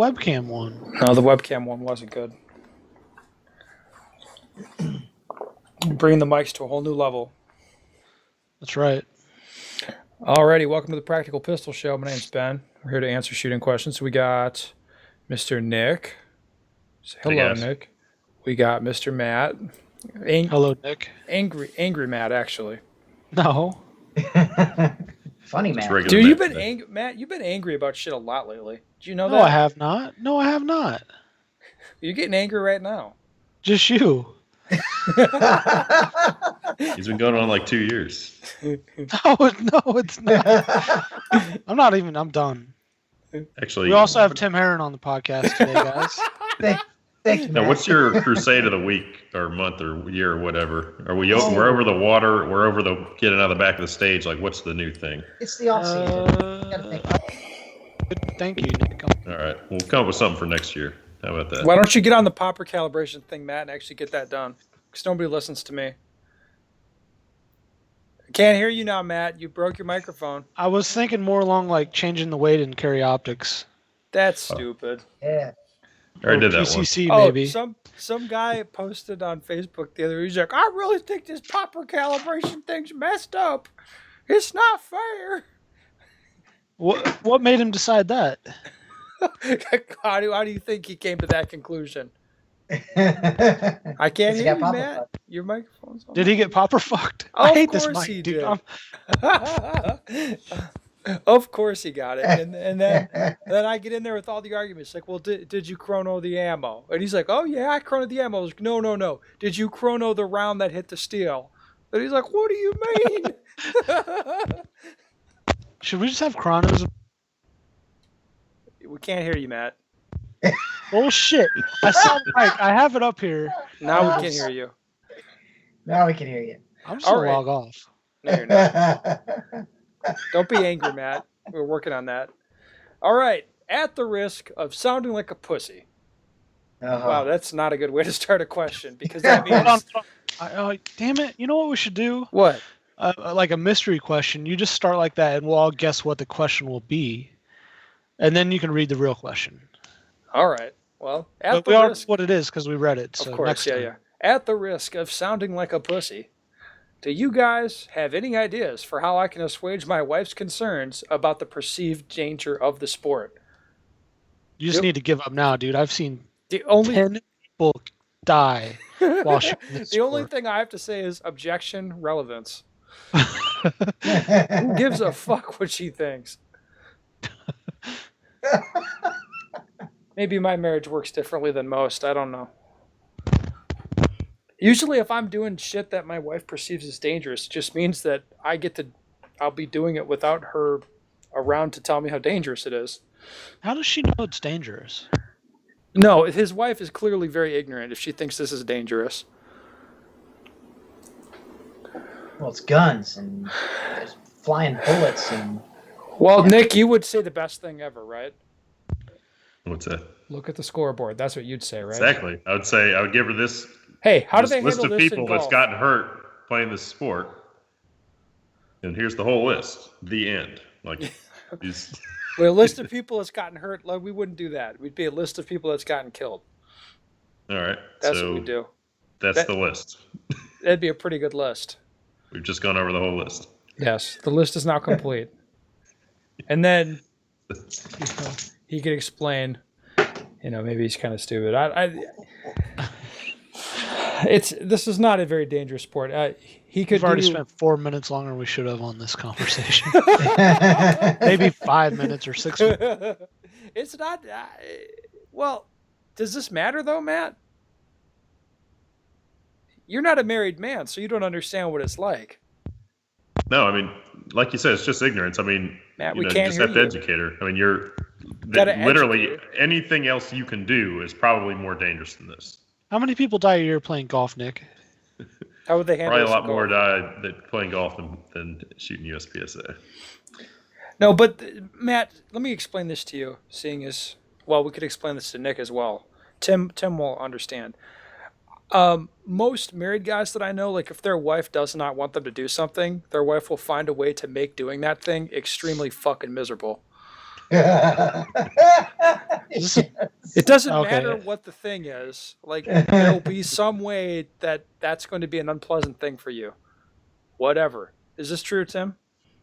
webcam one. No, the webcam one wasn't good. Bringing the mics to a whole new level. That's right. Alrighty, welcome to the Practical Pistol Show. My name's Ben. We're here to answer shooting questions. We got Mr. Nick. Say hello, Nick. We got Mr. Matt. Hello, Nick. Angry Matt, actually. No. Funny Matt. Dude, you've been angry, Matt. You've been angry about shit a lot lately. Do you know that? No, I have not. No, I have not. You're getting angry right now. Just you. He's been going on like 2 years. No, it's not. I'm done. Actually, we also have Tim Herron on the podcast today, guys. Thank you, now, Matt. what's your crusade of the week or month or year or whatever? We're over the water. We're over the getting out of the back of the stage. Like, what's the new thing? It's the off season. Thank you, Nick. All right, we'll come up with something for next year. How about that? Why don't you get on the popper calibration thing, Matt, and actually get that done? Because nobody listens to me. I can't hear you now, Matt. You broke your microphone. I was thinking more along like changing the weight in carry optics. That's stupid. Yeah. I already did that PCC, one. maybe. Some guy posted on Facebook the other day. He's like, I really think this popper calibration thing's messed up. It's not fair. What made him decide that? How do you think he came to that conclusion? I can't hear you, Matt. Fucked. Your microphone's on. Did he get popper fucked? Oh, I hate of this course he mic, dude. did. Of course he got it. And then I get in there with all the arguments. Like, well, did you chrono the ammo? And he's like, oh, yeah, I chronoed the ammo. I was like, no. Did you chrono the round that hit the steel? And he's like, what do you mean? Should we just have chronos? We can't hear you, Matt. Bullshit. I saw the mic. I have it up here. Now we can hear you. Now we can hear you. I'm just going to log off. No, you're not. Don't be angry, Matt. We're working on that. All right. At the risk of sounding like a pussy. Uh-huh. Wow, that's not a good way to start a question because that means... Damn it. You know what we should do? What? Like a mystery question. You just start like that and we'll all guess what the question will be. And then you can read the real question. All right. Well, but we already know what it is because we read it. So of course, yeah. At the risk of sounding like a pussy, do you guys have any ideas for how I can assuage my wife's concerns about the perceived danger of the sport? You just need to give up now, dude. I've seen 10 people die while shooting this The only thing I have to say is objection, relevance. Who gives a fuck what she thinks? Maybe my marriage works differently than most. I don't know. Usually if I'm doing shit that my wife perceives as dangerous, it just means that I'll be doing it without her around to tell me how dangerous it is. How does she know it's dangerous? No, his wife is clearly very ignorant if she thinks this is dangerous. Well, it's guns and there's flying bullets and... Well, Nick, you would say the best thing ever, right? What's that? Look at the scoreboard. That's what you'd say, right? Exactly. I would give her this. Hey, how do they list handle of this people in golf? that's gotten hurt playing this sport, and here's the whole list. The end. Like, Well, a list of people that's gotten hurt. Like, we wouldn't do that. We'd be a list of people that's gotten killed. All right. That's what we do. That's the list. That'd be a pretty good list. We've just gone over the whole list. Yes, the list is now complete. And then he could explain. Maybe he's kind of stupid. This is not a very dangerous sport. We've already spent 4 minutes longer than we should have on this conversation. Maybe 5 minutes or 6 minutes. It's not. Well, does this matter though, Matt? You're not a married man, so you don't understand what it's like. No, I mean, like you said, it's just ignorance. I mean, Matt, you we can't just hear have to you. educate her. I mean, you're Gotta literally educate anything else you can do is probably more dangerous than this. How many people die a year playing golf, Nick? How would they handle Probably a this lot in more golf? die playing golf than shooting USPSA. No, but Matt, let me explain this to you. Seeing as well, we could explain this to Nick as well. Tim will understand. Most married guys that I know, like if their wife does not want them to do something, their wife will find a way to make doing that thing extremely fucking miserable. Is this It doesn't Okay. matter what the thing is. Like, there'll be some way that's going to be an unpleasant thing for you. Whatever. Is this true, Tim?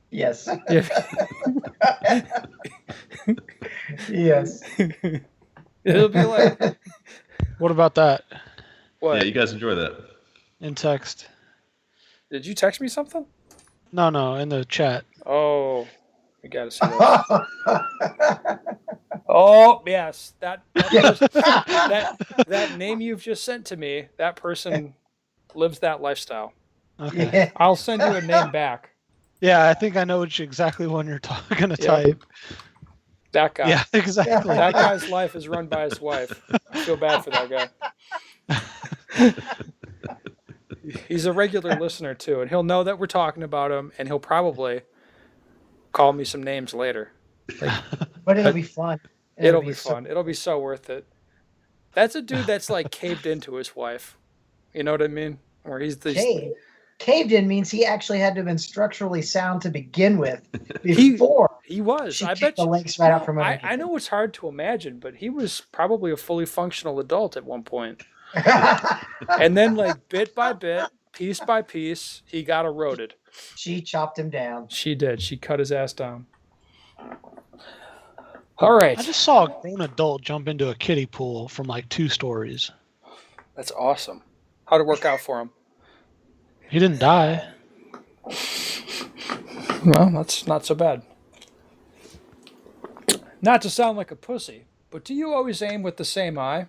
Yes. Yeah. Yes. It'll be like, What about that what? Yeah, you guys enjoy that. in text? Did you text me something? No, in the chat. Oh, we got to see this. Oh, yes. That name you've just sent to me, that person lives that lifestyle. Okay. Yeah. I'll send you a name back. Yeah, I think I know exactly one you're going to type. That guy. Yeah, exactly. That guy's life is run by his wife. I feel bad for that guy. He's a regular listener, too, and he'll know that we're talking about him, and he'll probably call me some names later. But it'll be fun. It'll be fun. It'll be so worth it. That's a dude that's like caved into his wife. You know what I mean? Where he's the Caved in means he actually had to have been structurally sound to begin with before he was. she I kicked bet the links right out from under. I know it's hard to imagine, but he was probably a fully functional adult at one point. And then, like, bit by bit, piece by piece, he got eroded. She chopped him down. She did. She cut his ass down. All right. I just saw a grown adult jump into a kiddie pool from like 2 stories. That's awesome. How'd it work out for him? He didn't die. Well, that's not so bad. Not to sound like a pussy, but do you always aim with the same eye?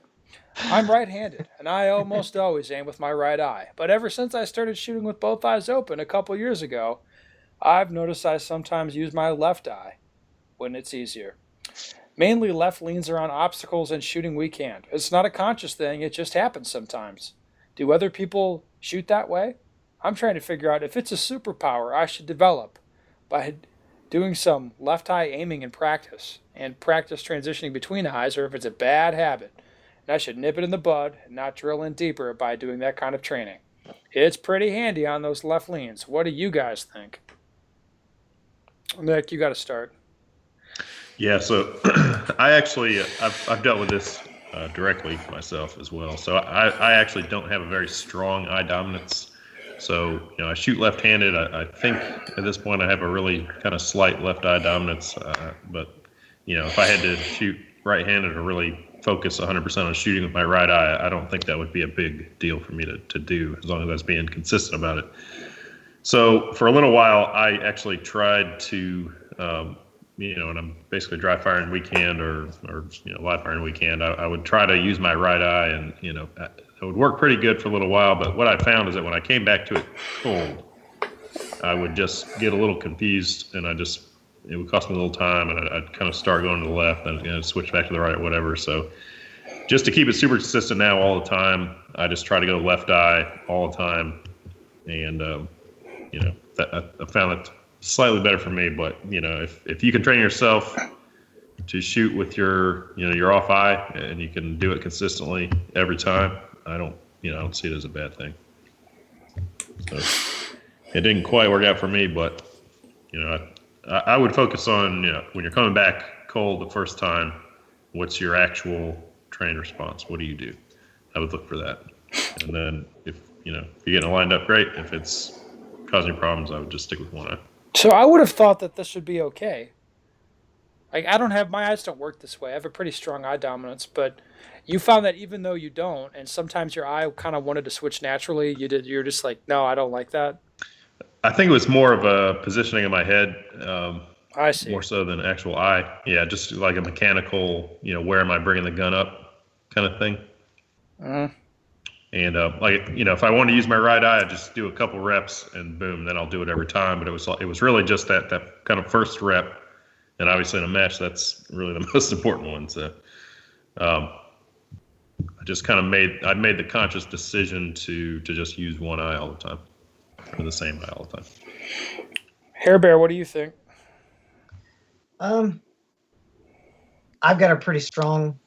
I'm right-handed, and I almost always aim with my right eye. But ever since I started shooting with both eyes open a couple years ago, I've noticed I sometimes use my left eye when it's easier. Mainly left leans around obstacles and shooting weak-hand. It's not a conscious thing, it just happens sometimes. Do other people shoot that way? I'm trying to figure out if it's a superpower I should develop by doing some left eye aiming in practice and practice transitioning between eyes, or if it's a bad habit and I should nip it in the bud and not drill in deeper by doing that kind of training. It's pretty handy on those left leans. What do you guys think? Nick, you got to start. Yeah, so I actually I've dealt with this directly myself as well. So I actually don't have a very strong eye dominance. So I shoot left-handed. I think at this point I have a really kind of slight left eye dominance. But if I had to shoot right-handed or really focus 100% on shooting with my right eye, I don't think that would be a big deal for me to do, as long as I was being consistent about it. So for a little while, I actually tried to, and I'm basically dry firing weekend or live firing weekend. I would try to use my right eye, and it would work pretty good for a little while. But what I found is that when I came back to it cold, I would just get a little confused, and it would cost me a little time, and I'd kind of start going to the left and switch back to the right or whatever. So just to keep it super consistent now all the time, I just try to go left eye all the time. And, I found it slightly better for me. But, if you can train yourself to shoot with your off eye and you can do it consistently every time, I don't see it as a bad thing. So it didn't quite work out for me, but, I would focus on, when you're coming back cold the first time, what's your actual train response? What do you do? I would look for that. And then if you're getting it lined up, great. If it's causing problems, I would just stick with one eye. So I would have thought that this would be okay. Like, my eyes don't work this way. I have a pretty strong eye dominance, but you found that even though you don't, and sometimes your eye kind of wanted to switch naturally, you're just like, no, I don't like that. I think it was more of a positioning in my head, I see. more so than actual eye. Yeah, just like a mechanical, where am I bringing the gun up kind of thing. Mm-hmm. And if I want to use my right eye, I just do a couple reps and boom, then I'll do it every time. But it was really just that kind of first rep, and obviously in a match, that's really the most important one. So I just kind of made the conscious decision to just use one eye all the time, or the same eye all the time. Hair Bear, what do you think? I've got a pretty strong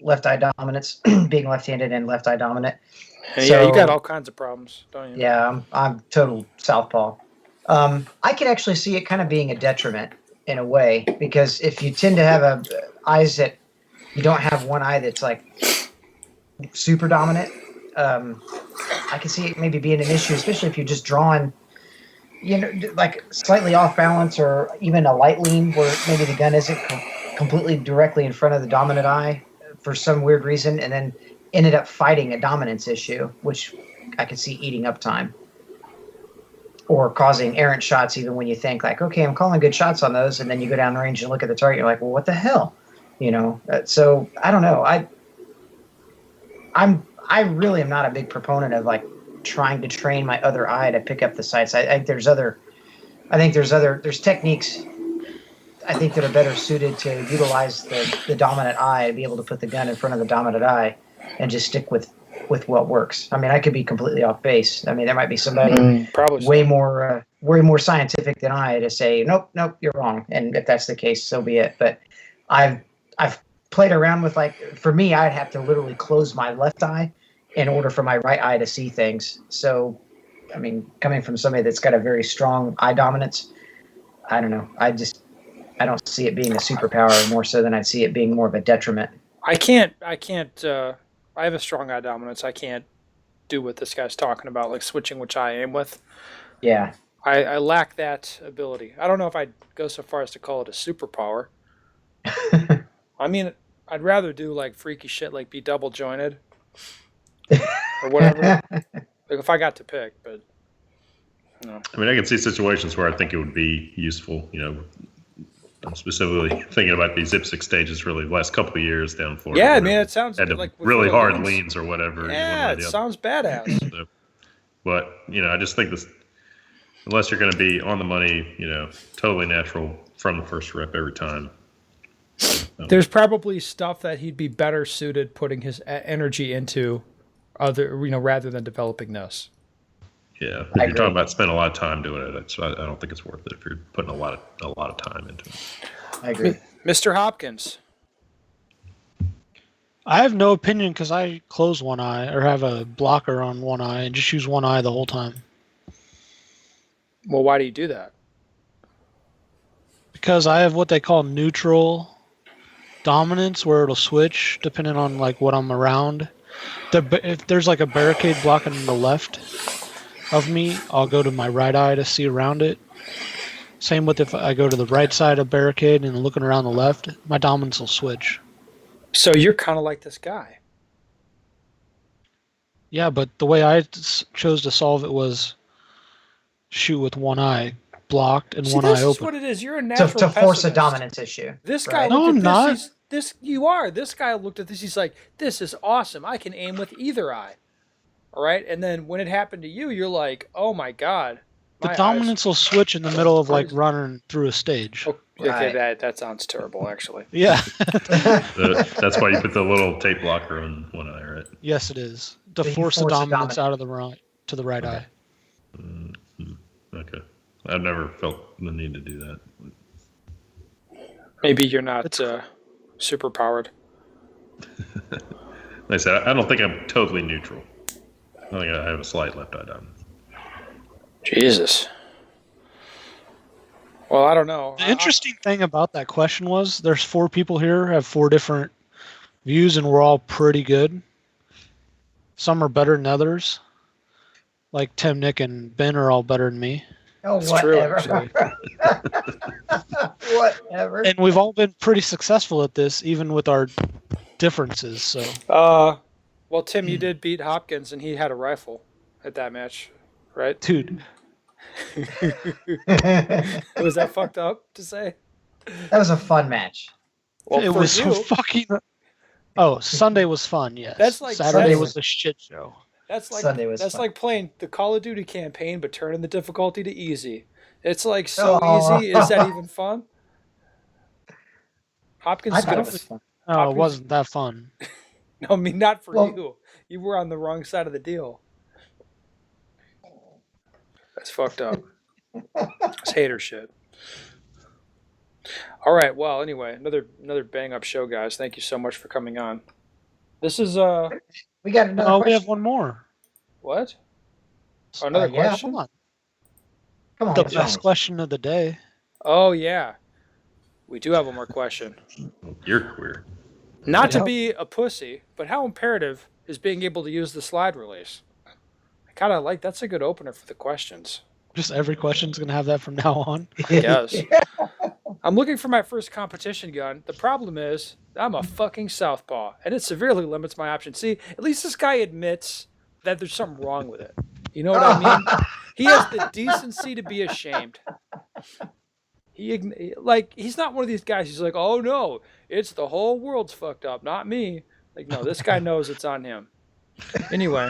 left eye dominance, being left-handed and left eye dominant. Yeah, you got all kinds of problems, don't you? Yeah, I'm total southpaw. I could actually see it kind of being a detriment in a way, because if you tend to have eyes that you don't have one eye that's like super dominant, I can see it maybe being an issue, especially if you're just drawing, like slightly off balance or even a light lean where maybe the gun isn't completely directly in front of the dominant eye for some weird reason, and then ended up fighting a dominance issue, which I could see eating up time or causing errant shots even when you think like, okay, I'm calling good shots on those, and then you go down range and look at the target, you're like, well, what the hell? So I don't know. I really am not a big proponent of like trying to train my other eye to pick up the sights. I think there's techniques I think that are better suited to utilize the dominant eye and be able to put the gun in front of the dominant eye and just stick with what works. I mean, I could be completely off base. I mean, there might be somebody Probably way more scientific than I to say, nope, you're wrong. And if that's the case, so be it. But I've played around with, like, for me, I'd have to literally close my left eye in order for my right eye to see things. So, I mean, coming from somebody that's got a very strong eye dominance, I don't know. I don't see it being a superpower more so than I'd see it being more of a detriment. I can't. I have a strong eye dominance. I can't do what this guy's talking about, like switching which eye I aim with. Yeah. I lack that ability. I don't know if I'd go so far as to call it a superpower. I mean, I'd rather do like freaky shit, like be double jointed or whatever. Like if I got to pick, but no. I mean, I can see situations where I think it would be useful. I'm specifically thinking about these IPSC stages really the last couple of years down in Florida. Yeah, man, it sounds had like really hard leans or whatever. Yeah, it sounds badass. So, but I just think this, unless you're going to be on the money, totally natural from the first rep every time. There's probably stuff that he'd be better suited putting his energy into, rather than developing this. Yeah, if you're talking about spending a lot of time doing it, I don't think it's worth it if you're putting a lot of time into it. I agree. Mr. Hopkins. I have no opinion because I close one eye or have a blocker on one eye and just use one eye the whole time. Well, why do you do that? Because I have what they call neutral dominance, where it'll switch depending on like what I'm around. If there's like a barricade blocking the left of me, I'll go to my right eye to see around it. Same with if I go to the right side of barricade and looking around the left, my dominance will switch. So you're kind of like this guy. Yeah, but the way I chose to solve it was shoot with one eye blocked and one eye open. This is what it is. You're a natural to force a pessimist. dominance issue. This guy right? looked No, at I'm not. This you are. This guy looked at this. He's like, this is awesome. I can aim with either eye. All right. And then when it happened to you, you're like, oh my God. The dominance will switch in the middle of like running through a stage. Okay, that sounds terrible, actually. Yeah. That's why you put the little tape blocker on one eye, right? Yes, it is. To So you force the force the dominance dominance. out of the right to the right eye. Okay. I've never felt the need to do that. Maybe you're not super powered. Like I said, I don't think I'm totally neutral. I think I have a slight left eye dominance. Jesus. Well, I don't know. The interesting thing about that question was there's 4 people here who have 4 different views, and we're all pretty good. Some are better than others. Like Tim, Nick, and Ben are all better than me. Oh, It's true, whatever. actually. Whatever. And we've all been pretty successful at this, even with our differences. So Well, Tim, you did beat Hopkins, and he had a rifle at that match, right? dude, Was that fucked up to say? That was a fun match. Well, it for was you, so fucking. Oh, Sunday was fun. Yes. That's like Saturday Sunday was a shit show. that's like Sunday was that's fun. like playing the Call of Duty campaign, but turning the difficulty to easy. It's like so Oh. easy. Is that even fun? Hopkins I is thought gonna. it was fun. Oh, Hopkins- it wasn't that fun. No, I mean not for Well- you. You were on the wrong side of the deal. That's fucked up. It's hater shit. All right. Well, anyway, another bang up show, guys. Thank you so much for coming on. This is We got another Oh, we question. have one more. what? Oh, another yeah. question? Come on. Come on, The what's best wrong? question of the day. Oh yeah. We do have one more question. You're queer. Not to Yep. be a pussy, but how imperative is being able to use the slide release? I kind of like that's a good opener for the questions. Just every question's gonna have that from now on. I guess. I'm looking for my first competition gun. The problem is I'm a fucking southpaw, and it severely limits my options. See, at least this guy admits that there's something wrong with it. You know what I mean? He has the decency to be ashamed. He's not one of these guys who's like, oh no, it's the whole world's fucked up, not me. Like, no, this guy knows it's on him. Anyway.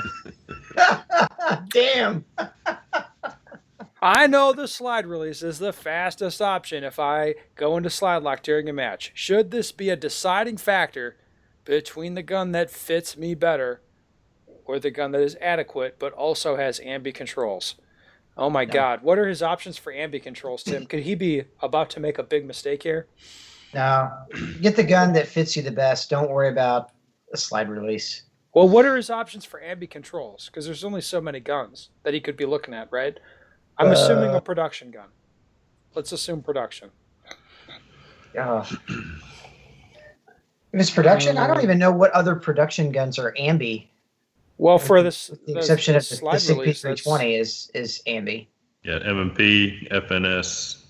Damn. I know the slide release is the fastest option if I go into slide lock during a match. Should this be a deciding factor between the gun that fits me better or the gun that is adequate but also has ambi controls? Oh my God. What are his options for ambi controls, Tim? Could he be about to make a big mistake here? No. Get the gun that fits you the best. Don't worry about a slide release. Well, what are his options for ambi controls? Because there's only so many guns that he could be looking at, right? I'm assuming a production gun. Let's assume production. If it's production, I don't even know what other production guns are ambi. Well, for this, With the exception of the slide SIG release, P320 is ambi. Yeah, M&P, FNS,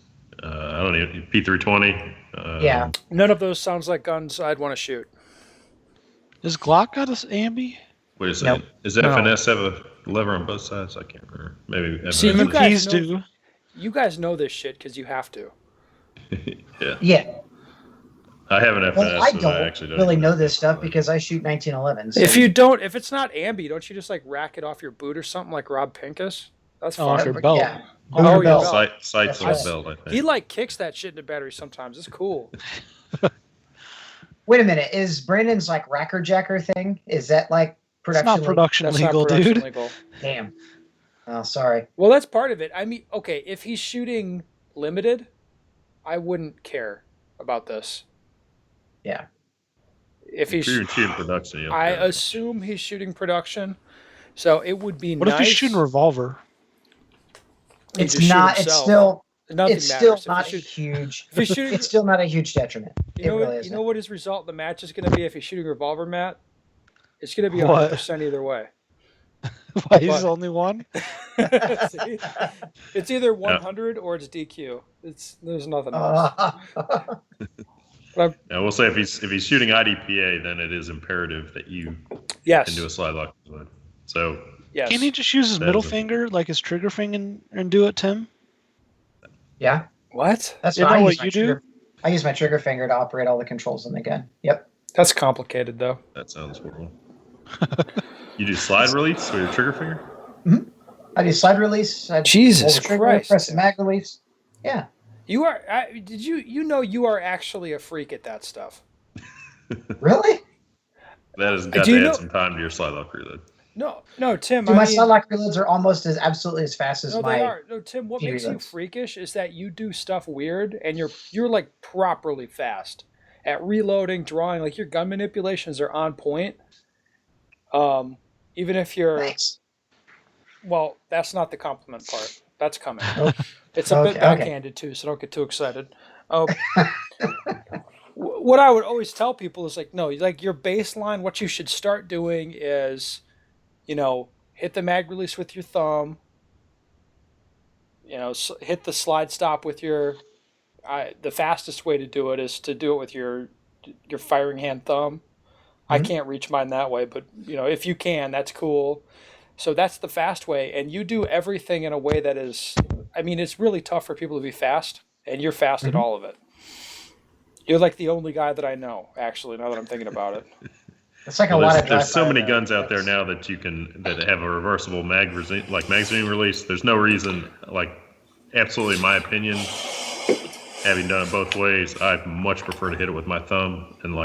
I don't know, P320. Yeah. none of those sounds like guns I'd want to shoot. Does Glock got us ambi? Wait a Nope. second. Does FNS have a lever on both sides? I can't remember. Maybe FNS. See, you guys MPs know- do. You guys know this shit because you have to. Yeah. Yeah. I have an FNS. Well, I and don't actually really even know this stuff because I shoot 1911s. If it's not ambi, don't you just like rack it off your boot or something like Rob Pincus? That's Oh, fine. off your belt. Yeah. Oh, Boomer your belt. belt. Sights on That's the right. belt, I think. He like kicks that shit into battery sometimes. It's cool. Wait a minute. Is Brandon's like racker jacker thing? Is that like It's production? not production That's legal, not production dude. legal. Damn. Oh, sorry. Well, that's part of it. I mean, okay, if he's shooting limited, I wouldn't care about this. Yeah. If If he's, you're shooting production, you don't I care. assume he's shooting production, so it would be What nice. if he's shooting a revolver? He It's just shoot not. It's himself. still. Nothing It's still matters. not If he shoot- huge. if he's shooting, It's still not a huge detriment. you It know, really you isn't. know what his result in the match is going to be if he's shooting a revolver, Matt? It's going to be What? 100% either way. Why he's What? the only one? See? It's either 100 or it's DQ. There's nothing else. Now we'll say if he's shooting IDPA, then it is imperative that you Yes. can do a slide lock. So Yes. Can't he just use his That middle is a- finger, like his trigger finger, and do it, Tim? Yeah, What? that's Isn't what that I what use. My you do? trigger, I use my trigger finger to operate all the controls in the gun. Yep. That's complicated, though. that sounds horrible. You do slide release with your trigger finger? I do slide release. I Jesus pull the trigger, Christ. Press the mag release. Yeah. You are. Did you are actually a freak at that stuff? Really? That has got Do to you add know- some time to your slide lock reload. No, Tim. Dude, my I mean, slide lock reloads are almost as absolutely as fast as no, my. they are. No, Tim. What makes you reloads. freakish is that you do stuff weird, and you're like properly fast at reloading, drawing. Like your gun manipulations are on point. Even if you're Thanks. well, that's not the compliment part. That's coming. Oh, It's a bit okay. backhanded too, so don't get too excited. What I would always tell people is like, no, like your baseline. What you should start doing is, hit the mag release with your thumb. Hit the slide stop with your. The fastest way to do it is to do it with your firing hand thumb. I can't reach mine that way, but if you can, that's cool. So that's the fast way, and you do everything in a way that is. I mean, it's really tough for people to be fast, and you're fast at all of it. You're like the only guy that I know, actually. Now that I'm thinking about it. It's like a Well, lot of there's so drive-by, many though. guns out there now that that have a reversible magazine release. There's no reason, absolutely in my opinion, having done it both ways, I much prefer to hit it with my thumb. And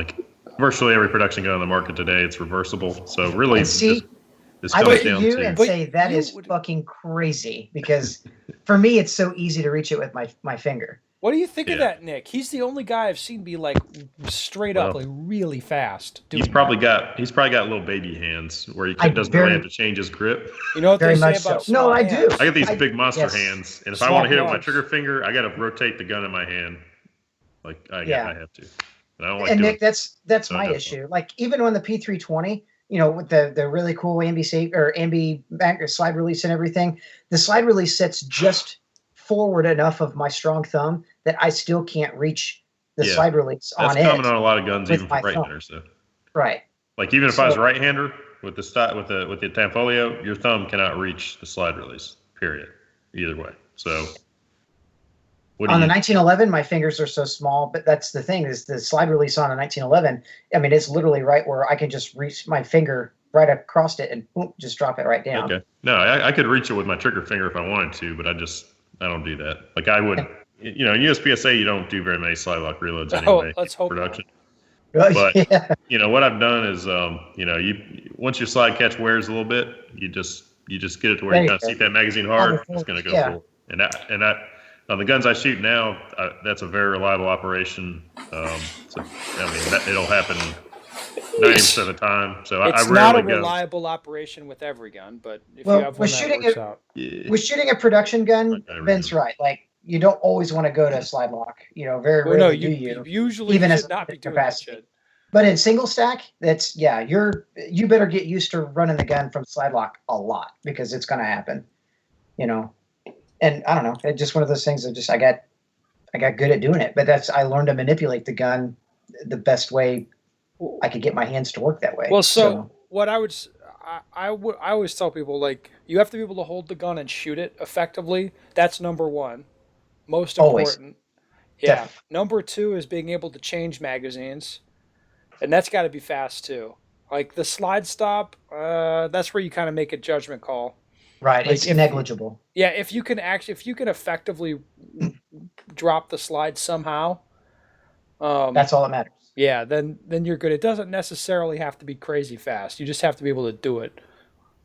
virtually every production gun on the market today, it's reversible. So really, And see, this I comes look down at you to and But say that you is would- fucking crazy because for me it's so easy to reach it with my finger. What do you think of Yeah. that, Nick? He's the only guy I've seen be like straight up, Well, like really fast. he's doing probably that. got little baby hands where he I doesn't very- really have to change his grip. You know what Very they say much so. about No, small I hands? do. I got these I- big monster yes. hands, and if I Small want to hit it with my gloves. trigger finger, I got to rotate the gun in my hand. Like I Yeah. have to. And I don't like And doing. Nick, that's So my that's issue. Like even on the P320, with the really cool ambi back slide release and everything, the slide release sits just forward enough of my strong thumb that I still can't reach the Yeah. slide release That's on common it on a lot of guns, with even for my thumb. right-handers. So. Right. Like even if I was So- right-hander with the Tanfoglio, your thumb cannot reach the slide release. Period. Either way. So. What do On the you? 1911, my fingers are so small, but that's the thing is the slide release on a 1911. I mean, it's literally right where I can just reach my finger right across it and boom, just drop it right down. Okay. No, I could reach it with my trigger finger if I wanted to, but I don't do that. Like I would, in USPSA, you don't do very many slide lock reloads anyway. Let's hope production. But Yeah. What I've done is, once your slide catch wears a little bit, you just get it to where There you you kind of go. seat that magazine hard. Full, It's going to go yeah. full. And that on the guns I shoot now, that's a very reliable operation. It'll happen 90% of the time. So It's I not a rarely go. reliable operation with every gun, but if Well, you have one with that shooting works it- out. Yeah. with shooting a production gun, Okay, Ben's right. Like you don't always want to go to slide lock. Very Well, no, rarely you do you. usually even you as should not be doing capacity. that shit. But in single stack, you better get used to running the gun from slide lock a lot because it's going to happen. And I don't know. It's just one of those things that I got good at doing it. But I learned to manipulate the gun the best way I could get my hands to work that way. Well, so what I always tell people, like, you have to be able to hold the gun and shoot it effectively. That's number one, most Always. important. Yeah. Def. Number two is being able to change magazines, and that's got to be fast too. Like the slide stop, that's where you kind of make a judgment call. Right. Like It's negligible. Yeah, if you can effectively drop the slide somehow, That's all that matters. yeah, then you're good. It doesn't necessarily have to be crazy fast. You just have to be able to do it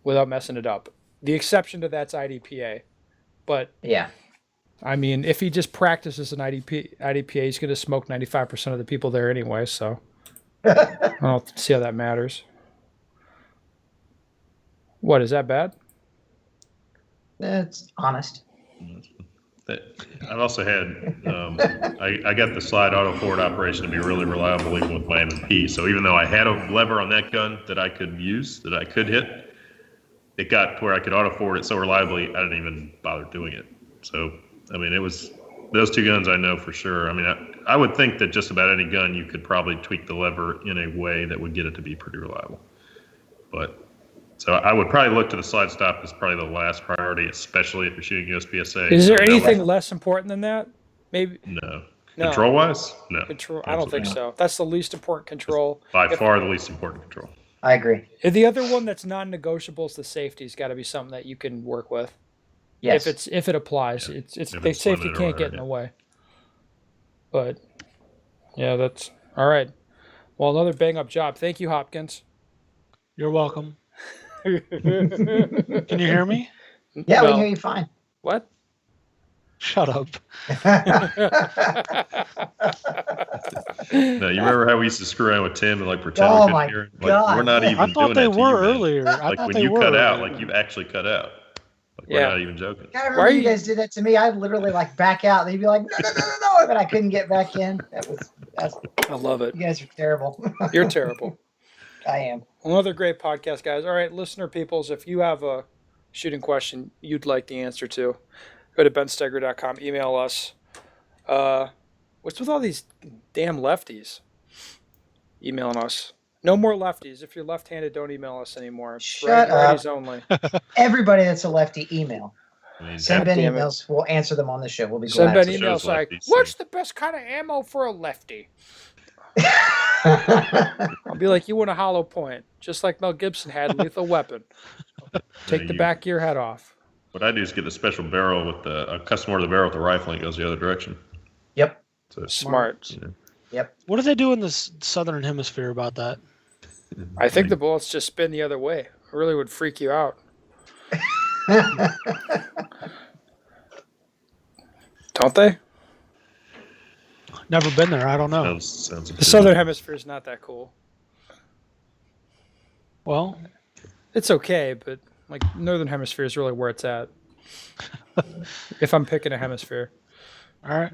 without messing it up. The exception to that's IDPA. But Yeah. I mean, if he just practices an IDPA, he's going to smoke 95% of the people there anyway, so I don't see how that matters. What, is that bad? It's honest. I've also had, I got the slide auto forward operation to be really reliable even with my M&P. So even though I had a lever on that gun that I could use, that I could hit, it got to where I could auto forward it so reliably, I didn't even bother doing it. So, I mean, it was those two guns I know for sure. I mean, I would think that just about any gun you could probably tweak the lever in a way that would get it to be pretty reliable. But so I would probably look to the slide stop as probably the last priority, especially if you're shooting USPSA. Is there anything less important than that? Maybe No. no. Control-wise? No. Control. I don't think Absolutely so. That's the least important control. not. By far the least important control. I agree. The other one that's non-negotiable is the safety's got to be something that you can work with. Yes. If it applies, Yeah. it's If the it's safety limited or can't get in whatever, the way. But yeah, that's all right. Well, another bang up job. Thank you, Hopkins. You're welcome. Can you hear me? Yeah, we No. can hear you fine. What? Shut up. No, you remember how we used to screw around with Tim and like pretend Oh we couldn't my hear him? God. We're not I even I doing thought they that to were you, man. earlier. I Like thought when they you were cut out, earlier. like you actually cut out. Like we're Yeah. not even joking. I remember Why are you you- guys did that to me. I'd literally like back out. They'd be like, no, but I couldn't get back in. I love it. You guys are terrible. You're terrible. I am. Another great podcast, guys. All right, listener peoples, if you have a shooting question you'd like the answer to, go to bensteger.com, email us. What's with all these damn lefties emailing us? No more lefties. If you're left-handed, don't email us anymore. Shut Righties only. Everybody that's a lefty, email. I mean, Send Ben damn it. emails. We'll answer them on the show. We'll be Send glad Ben to. emails Shows like, lefties, what's so- the best kind of ammo for a lefty? I'll be like, you want a hollow point, just like Mel Gibson had Lethal Weapon. Take the back of your head off. What I do is get a special barrel with a custom order the barrel with the rifle and it goes the other direction. Yep. So Smart. you know, Yep. What do they do in the southern hemisphere about that? I think the bullets just spin the other way. It really would freak you out. Don't they? Never been there. I don't know. sounds The southern hemisphere is not that cool. Well, It's okay, but like northern hemisphere is really where it's at. If I'm picking a hemisphere. all right.